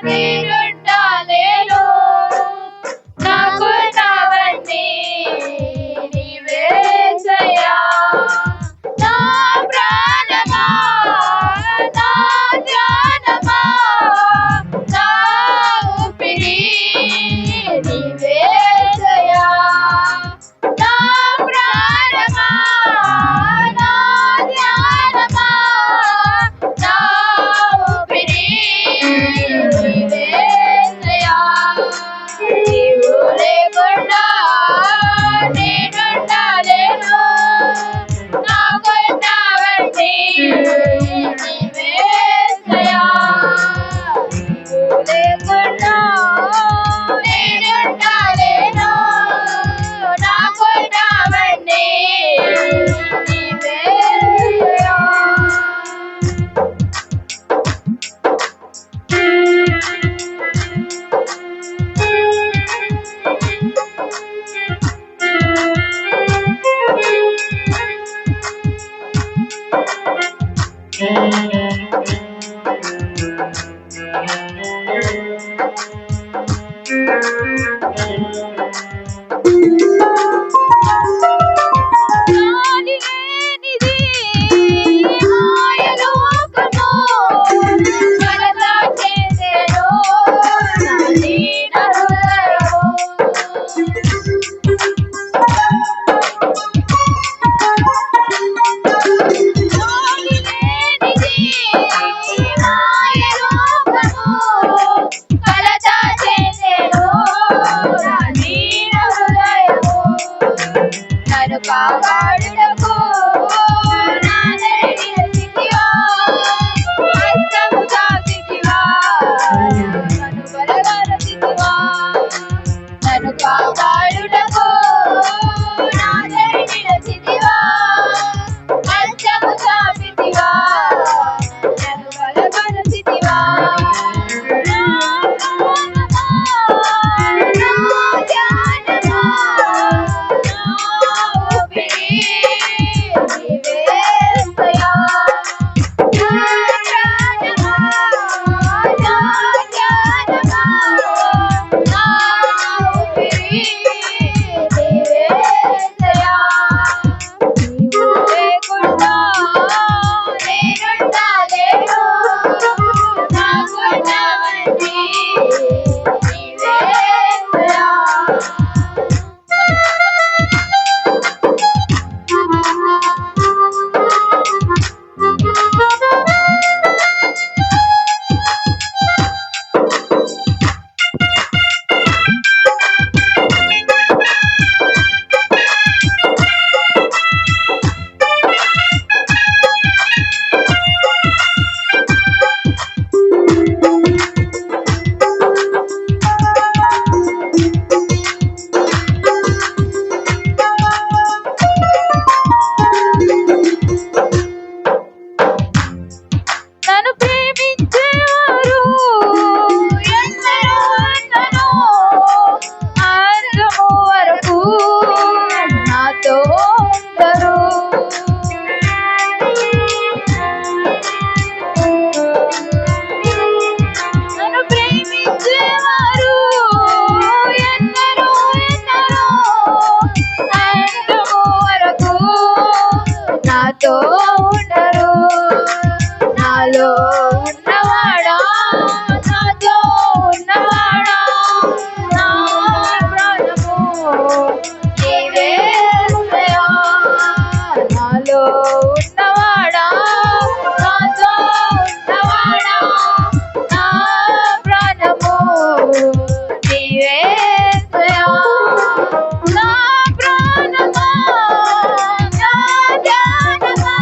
నేనుండాలేను నాకున్నవన్నీ నీవేసయ్యా నా ప్రాణమా నా ధ్యానమా నా ఊపిరి నీవేసయ్యా నా ప్రాణమా నా ధ్యానమా నా ఊపిరి నీవేసయ్యా నీవు లేకుండా నేనుండాలేను నాకున్నవన్నీ నీవేసయ్యా నీవు లేకుండా నేనుండాలేను నాకున్నవన్నీ నీవేసయ్యా నాది లేనిది మాయలోకము కలత చేసెను నా దీన హృదయము నాది లేనిది మాయలోకము కలత చేసెను నా దీన హృదయము నన్ను కాపాడుటకు నా దరి నిలిచితివా హస్తము చాపితివా నన్ను బలపరచితివా నన్ను కాపాడుటకు నా దరి నిలిచితివా హస్తము చాపితివా నన్ను బలపరచితివా నా ప్రాణమా నా ధ్యానమా నా ఊపిరి నీవేసయ్యా నా ప్రాణమా నా ధ్యానమా నా ఊపిరి నీవేసయ్యా నీవు లేకుండా నేనుండాలేను నాకున్నవన్నీ నీవేసయ్యా నన్ను ప్రేమించేవారు ఎందరో ఉన్నను అంతము వరకు నాతో ఉండరు నన్ను ప్రేమించేవారు ఎందరో అంతము వరకు నాతో ఉండరు నాలో ఉన్నవాడా నాతో ఉన్నవాడా నా ప్రాణము నీవేసయ్యా నాలో ఉన్నవాడా నాతో ఉన్నవాడా నా ప్రాణము నీవేసయ్యా నా ప్రాణమా నా ధ్యానమా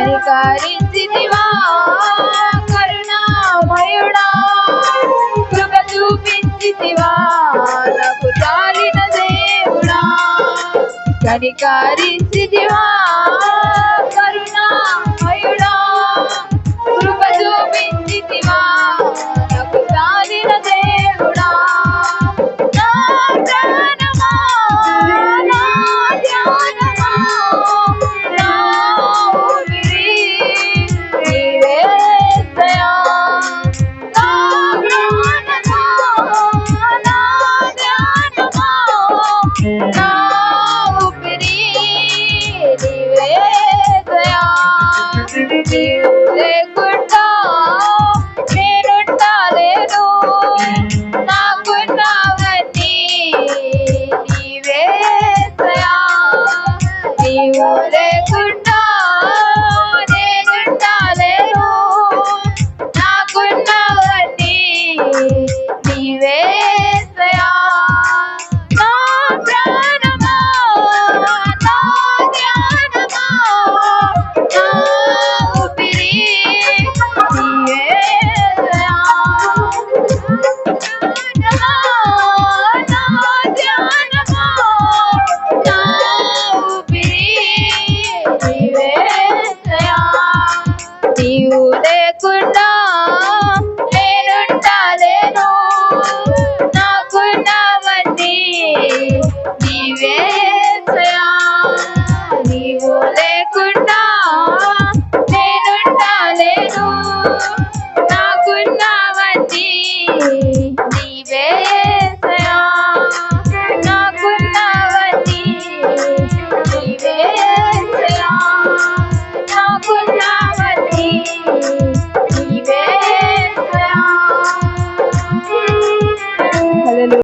కనికరించితివా కరుణామయుడా కృప చూపించితివా నాకు చాలిన దేవుడా కనికరించితివా కరుణామయుడా కృప చూపించితివా నాకు చాలిన దేవుడా నా ప్రాణమా నా ధ్యానమా నా ఊపిరి నీవే యేసయ్యా నా ప్రాణమా నా ధ్యానమా నా ఊపిరి నీవే యేసయ్యా నీవు లేకుండా నేనుండలేను నాకున్నవన్నీ నీవే యేసయ్యా నీవు లేకుండా నేనుండలేను నాకున్నవన్నీ నీవే యేసయ్యా నా ప్రాణమా నా ధ్యానమా నా ఊపిరి నీవే యేసయ్యా ప్రాణమా నా ధ్యానమా నా ఊపిరి నీవే యేసయ్యా నీవు లేకుండా నేనుండలేను నాకున్నవన్నీ నీవే యేసయ్యా నీవు లేకుండా నేనుండలేను నాకున్నవన్నీ నీవే